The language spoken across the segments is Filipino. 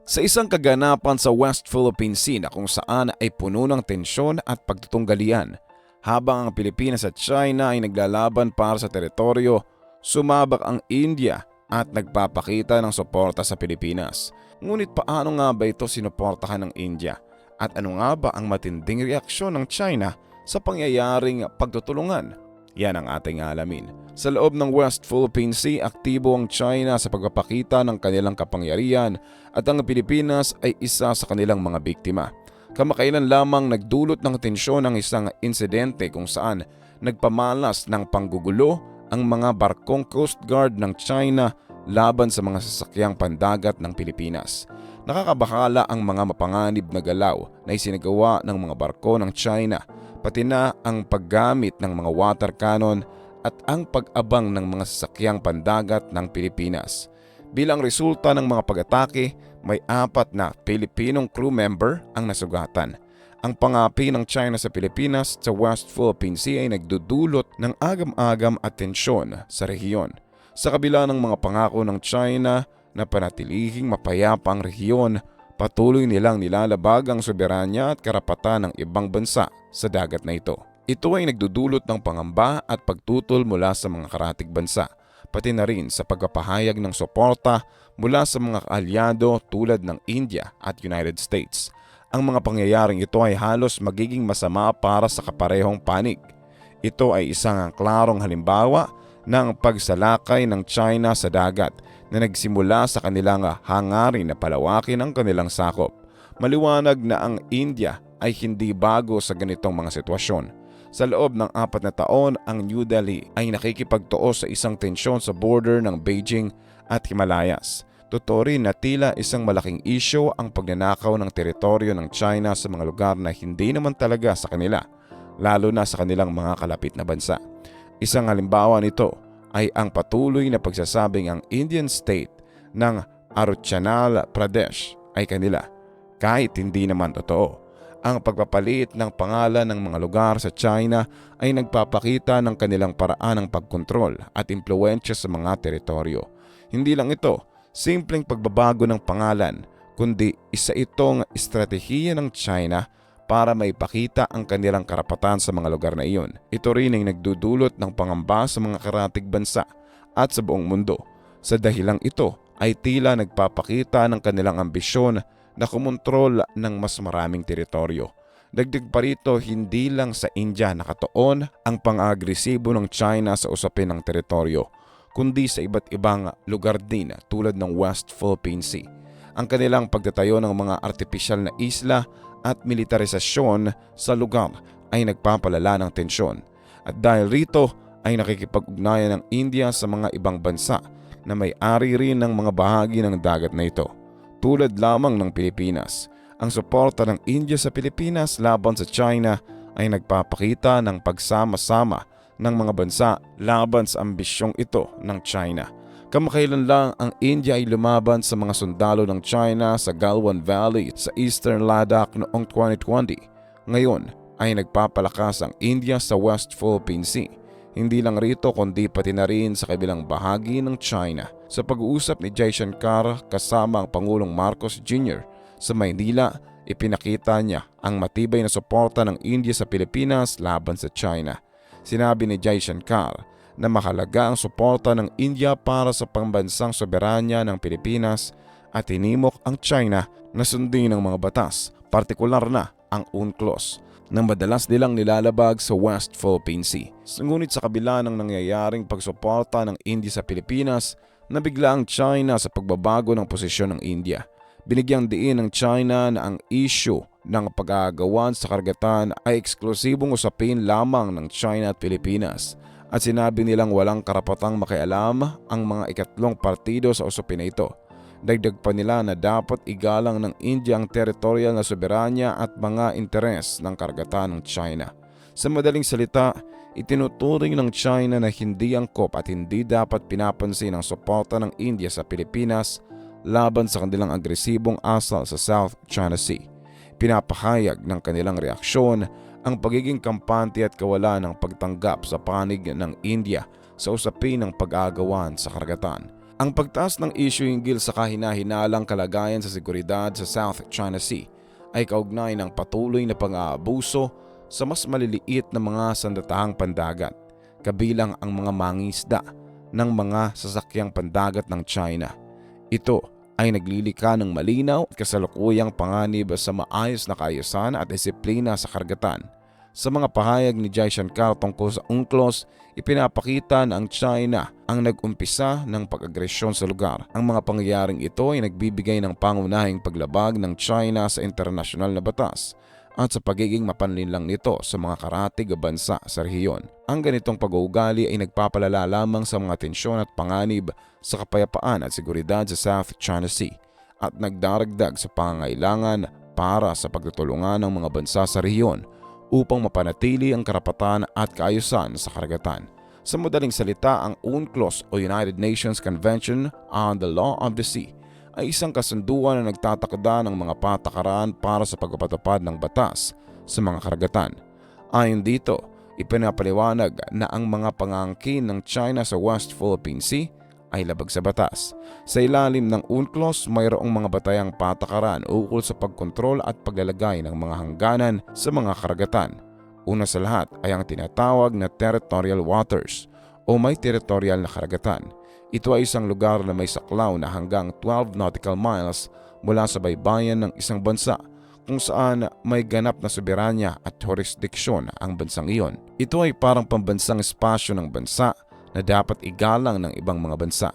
Sa isang kaganapan sa West Philippine Sea na kung saan ay puno ng tensyon at pagtutunggalian, habang ang Pilipinas at China ay naglalaban para sa teritoryo, sumabak ang India at nagpapakita ng suporta sa Pilipinas. Ngunit paano nga ba ito sinuportahan ng India? At ano nga ba ang matinding reaksyon ng China sa pangyayaring pagtutulungan? Yan ang ating alamin. Sa loob ng West Philippine Sea, aktibo ang China sa pagpapakita ng kanilang kapangyarihan at ang Pilipinas ay isa sa kanilang mga biktima. Kamakailan lamang nagdulot ng tensyon ang isang insidente kung saan nagpamalas ng panggugulo ang mga barkong Coast Guard ng China laban sa mga sasakyang pandagat ng Pilipinas. Nakakabahala ang mga mapanganib na galaw na isinagawa ng mga barko ng China, pati na ang paggamit ng mga water cannon at ang pag-abang ng mga sasakyang pandagat ng Pilipinas. Bilang resulta ng mga pag-atake, may 4 na Pilipinong crew member ang nasugatan. Ang pangapi ng China sa Pilipinas sa West Philippine Sea ay nagdudulot ng agam-agam at tensyon sa rehiyon. Sa kabila ng mga pangako ng China na panatilihing mapayapa ang rehiyon, patuloy nilang nilalabag ang soberanya at karapatan ng ibang bansa sa dagat na ito. Ito ay nagdudulot ng pangamba at pagtutol mula sa mga karatig bansa, pati na rin sa pagpapahayag ng suporta mula sa mga kaalyado tulad ng India at United States. Ang mga pangyayaring ito ay halos magiging masama para sa kaparehong panig. Ito ay isang klarong halimbawa ng pagsalakay ng China sa dagat na nagsimula sa kanilang hangarin na palawakin ang kanilang sakop. Maliwanag na ang India ay hindi bago sa ganitong mga sitwasyon. Sa loob ng 4 na taon, ang New Delhi ay nakikipagtuos sa isang tensyon sa border ng Beijing at Himalayas. Totoo rin na tila isang malaking isyu ang pagnanakaw ng teritoryo ng China sa mga lugar na hindi naman talaga sa kanila, lalo na sa kanilang mga kalapit na bansa. Isang halimbawa nito ay ang patuloy na pagsasabing ang Indian state ng Arunachal Pradesh ay kanila, kahit hindi naman totoo. Ang pagpapalit ng pangalan ng mga lugar sa China ay nagpapakita ng kanilang paraan ng pagkontrol at impluwensya sa mga teritoryo. Hindi lang ito simpleng pagbabago ng pangalan, kundi isa itong estratehiya ng China para maipakita ang kanilang karapatan sa mga lugar na iyon. Ito rin ay nagdudulot ng pangamba sa mga karatig bansa at sa buong mundo. Sa dahilang ito ay tila nagpapakita ng kanilang ambisyon na kumontrol ng mas maraming teritoryo. Dagdag pa rito, hindi lang sa India nakatuon ang pang-agresibo ng China sa usapin ng teritoryo, kundi sa iba't ibang lugar din tulad ng West Philippine Sea. Ang kanilang pagtatayo ng mga artipisyal na isla at militarisasyon sa lugar ay nagpapalala ng tensyon. At dahil rito ay nakikipag-ugnayan ng India sa mga ibang bansa na may-ari rin ng mga bahagi ng dagat na ito, tulad lamang ng Pilipinas. Ang suporta ng India sa Pilipinas laban sa China ay nagpapakita ng pagsama-sama ng mga bansa laban sa ambisyong ito ng China. Kamakailan lang ang India ay lumaban sa mga sundalo ng China sa Galwan Valley sa Eastern Ladakh noong 2020. Ngayon ay nagpapalakas ang India sa West Philippine Sea. Hindi lang rito kundi pati na rin sa kabilang bahagi ng China. Sa pag-uusap ni Jaishankar kasama ang Pangulong Marcos Jr. sa Maynila, ipinakita niya ang matibay na suporta ng India sa Pilipinas laban sa China. Sinabi ni Jaishankar na mahalaga ang suporta ng India para sa pambansang soberanya ng Pilipinas at hinimok ang China na sundin ng mga batas, partikular na ang UNCLOS, na madalas nilang nilalabag sa West Philippine Sea. Ngunit sa kabila ng nangyayaring pagsuporta ng India sa Pilipinas, nabigla ang China sa pagbabago ng posisyon ng India. Binigyang diin ng China na ang issue ng pag-aagawan sa karagatan ay eksklusibong usapin lamang ng China at Pilipinas, at sinabi nilang walang karapatang makialam ang mga ikatlong partido sa usapin na ito. Dagdag pa nila na dapat igalang ng India ang territorial na soberanya at mga interes ng karagatan ng China. Sa madaling salita, itinuturing ng China na hindi angkop at hindi dapat pinapansin ang suporta ng India sa Pilipinas laban sa kanilang agresibong asal sa South China Sea. Pinapahayag ng kanilang reaksyon ang pagiging kampante at kawalan ng pagtanggap sa panig ng India sa usapin ng pag-aagawan sa karagatan. Ang pagtaas ng issue hinggil sa kahina-hinalang kalagayan sa seguridad sa South China Sea ay kaugnay ng patuloy na pang-aabuso sa mas maliliit na mga sandatahang pandagat, kabilang ang mga mangisda ng mga sasakyang pandagat ng China. Ito ay naglilika ng malinaw at kasalukuyang panganib sa maayos na kaayusan at disiplina sa karagatan. Sa mga pahayag ni Jai Shankar tungkol sa UNCLOS, ipinapakita na ang China ang nag-umpisa ng pag-agresyon sa lugar. Ang mga pangyayaring ito ay nagbibigay ng pangunahing paglabag ng China sa internasyonal na batas at sa pagiging mapanlinlang nito sa mga karatig bansa sa rehiyon. Ang ganitong pag-uugali ay nagpapalala lamang sa mga tensyon at panganib sa kapayapaan at seguridad sa South China Sea at nagdaragdag sa pangangailangan para sa pagtutulungan ng mga bansa sa rehiyon upang mapanatili ang karapatan at kaayusan sa karagatan. Sa madaling salita, ang UNCLOS o United Nations Convention on the Law of the Sea ay isang kasunduan na nagtatakda ng mga patakaran para sa pagpapatupad ng batas sa mga karagatan. Ayon dito, ipinapaliwanag na ang mga pangangkin ng China sa West Philippine Sea ay labag sa batas. Sa ilalim ng UNCLOS, mayroong mga batayang patakaran ukol sa pagkontrol at paglalagay ng mga hangganan sa mga karagatan. Una sa lahat ay ang tinatawag na territorial waters o may territorial na karagatan. Ito ay isang lugar na may saklaw na hanggang 12 nautical miles mula sa baybayan ng isang bansa kung saan may ganap na soberanya at jurisdiksyon ang bansang iyon. Ito ay parang pambansang espasyo ng bansa na dapat igalang ng ibang mga bansa.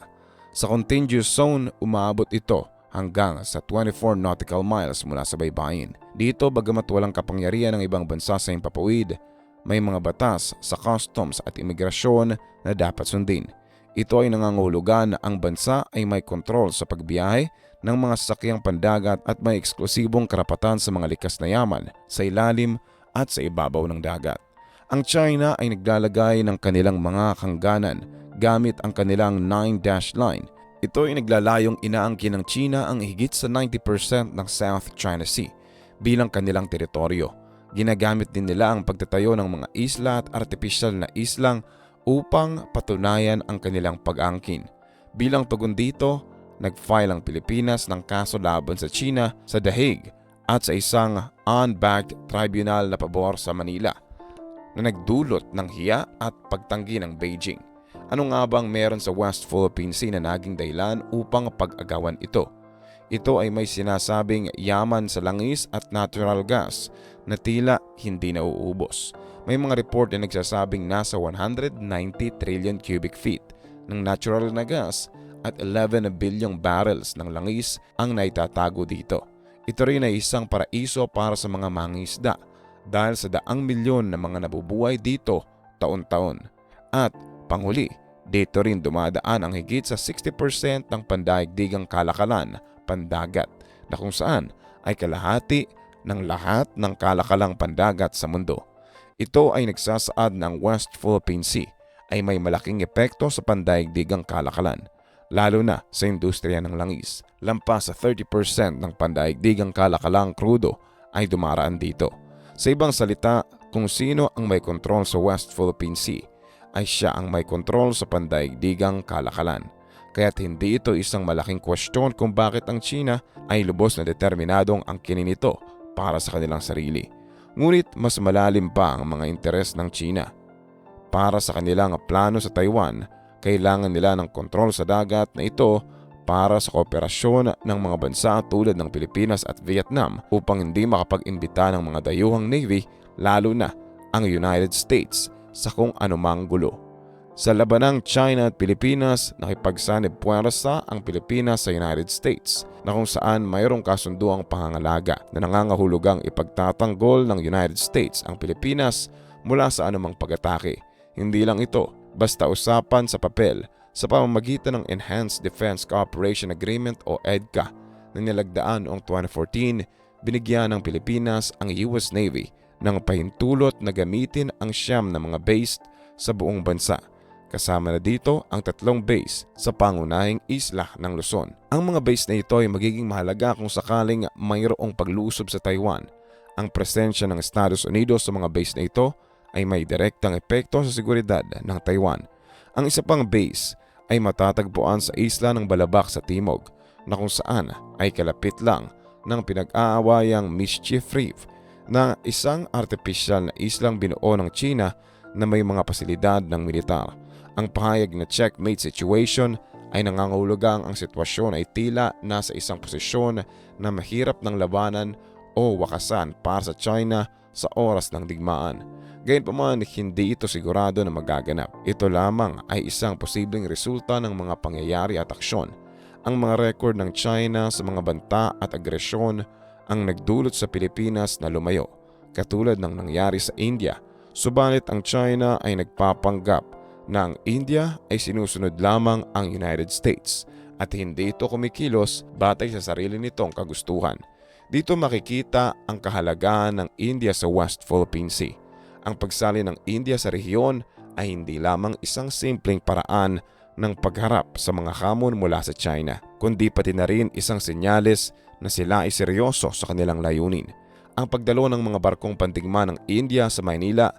Sa contiguous zone, umaabot ito hanggang sa 24 nautical miles mula sa baybayin. Dito, bagamat walang kapangyarihan ng ibang bansa sa himpapawid, may mga batas sa customs at imigrasyon na dapat sundin. Ito ay nangangahulugan na ang bansa ay may kontrol sa pagbiyahe ng mga sasakyang pandagat at may eksklusibong karapatan sa mga likas na yaman sa ilalim at sa ibabaw ng dagat. Ang China ay naglalagay ng kanilang mga hangganan gamit ang kanilang 9-dash line. Ito ay naglalayong inaangkin ng China ang higit sa 90% ng South China Sea bilang kanilang teritoryo. Ginagamit din nila ang pagtatayo ng mga isla at artipisyal na islang upang patunayan ang kanilang pag-angkin. Bilang tugon dito, nag-file ang Pilipinas ng kaso laban sa China sa The Hague at sa isang unbacked tribunal na pabor sa Manila na nagdulot ng hiya at pagtanggi ng Beijing. Ano nga bang meron sa West Philippine Sea na naging dahilan upang pag-agawan ito? Ito ay may sinasabing yaman sa langis at natural gas na tila hindi nauubos. May mga report na nagsasabing nasa 190 trillion cubic feet ng natural na gas at 11 bilyong barrels ng langis ang naitatago dito. Ito rin ay isang paraiso para sa mga mangingisda dahil sa daang milyon na mga nabubuhay dito taon-taon. At panghuli, dito rin dumadaan ang higit sa 60% ng pandaigdigang kalakalan pandagat na kung saan ay kalahati ng lahat ng kalakalang pandagat sa mundo. Ito ay nagsasaad ng West Philippine Sea ay may malaking epekto sa pandaigdigang kalakalan, lalo na sa industriya ng langis. Lampas sa 30% ng pandaigdigang kalakalang krudo ay dumaraan dito. Sa ibang salita, kung sino ang may kontrol sa West Philippine Sea ay siya ang may kontrol sa pandaigdigang kalakalan. Kaya't hindi ito isang malaking kwestiyon kung bakit ang China ay lubos na determinadong angkinin ito para sa kanilang sarili. Ngunit mas malalim pa ang mga interes ng China. Para sa kanilang plano sa Taiwan, kailangan nila ng kontrol sa dagat na ito para sa kooperasyon ng mga bansa tulad ng Pilipinas at Vietnam upang hindi makapag-imbita ng mga dayuhang navy, lalo na ang United States, sa kung anumang gulo. Sa labanang China at Pilipinas, nakipagsanib puwersa ang Pilipinas sa United States na kung saan mayroong kasunduang pangangalaga na nangangahulugang ipagtatanggol ng United States ang Pilipinas mula sa anumang pag-atake. Hindi lang ito, basta usapan sa papel sa pamamagitan ng Enhanced Defense Cooperation Agreement o EDCA na nilagdaan noong 2014, binigyan ng Pilipinas ang US Navy ng pahintulot na gamitin ang siyam na mga base sa buong bansa. Kasama na dito ang 3 base sa pangunahing isla ng Luzon. Ang mga base na ito ay magiging mahalaga kung sakaling mayroong paglusob sa Taiwan. Ang presensya ng Estados Unidos sa mga base na ito ay may direktang epekto sa seguridad ng Taiwan. Ang isa pang base ay matatagpuan sa isla ng Balabac sa timog, na kung saan ay kalapit lang ng pinag-aawayang Mischief Reef, na isang artipisyal na islang binuo ng China na may mga pasilidad ng militar. Ang pahayag na checkmate situation ay nangangahulugang ang sitwasyon ay tila nasa isang posisyon na mahirap ng labanan o wakasan para sa China sa oras ng digmaan. Gayunpaman, hindi ito sigurado na magaganap. Ito lamang ay isang posibleng resulta ng mga pangyayari at aksyon. Ang mga record ng China sa mga banta at agresyon ang nagdulot sa Pilipinas na lumayo, katulad ng nangyari sa India. Subalit ang China ay nagpapanggap na ang India ay sinusunod lamang ang United States at hindi ito kumikilos batay sa sarili nitong kagustuhan. Dito makikita ang kahalagahan ng India sa West Philippine Sea. Ang pagsali ng India sa rehiyon ay hindi lamang isang simpleng paraan ng pagharap sa mga hamon mula sa China, kundi pati na rin isang senyales na sila ay seryoso sa kanilang layunin. Ang pagdalo ng mga barkong pandigma ng India sa Maynila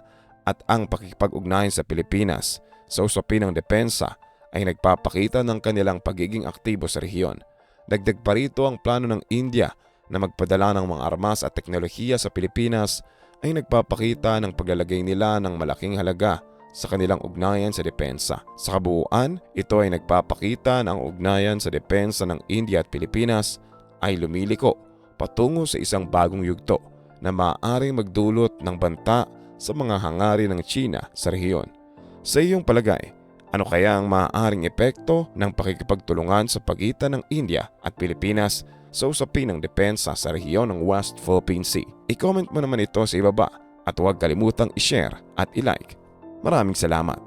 at ang pakikipag-ugnayan sa Pilipinas sa usapin ng depensa ay nagpapakita ng kanilang pagiging aktibo sa rehiyon. Dagdag pa rito ang plano ng India na magpadala ng mga armas at teknolohiya sa Pilipinas ay nagpapakita ng paglalagay nila ng malaking halaga sa kanilang ugnayan sa depensa. Sa kabuuan, ito ay nagpapakita na ang ugnayan sa depensa ng India at Pilipinas ay lumiliko patungo sa isang bagong yugto na maaaring magdulot ng banta sa mga hangarin ng China sa rehiyon. Sa iyong palagay, ano kaya ang maaaring epekto ng pakikipagtulungan sa pagitan ng India at Pilipinas sa usapin ng depensa sa rehiyon ng West Philippine Sea? I-comment mo naman ito sa ibaba at huwag kalimutang i-share at i-like. Maraming salamat.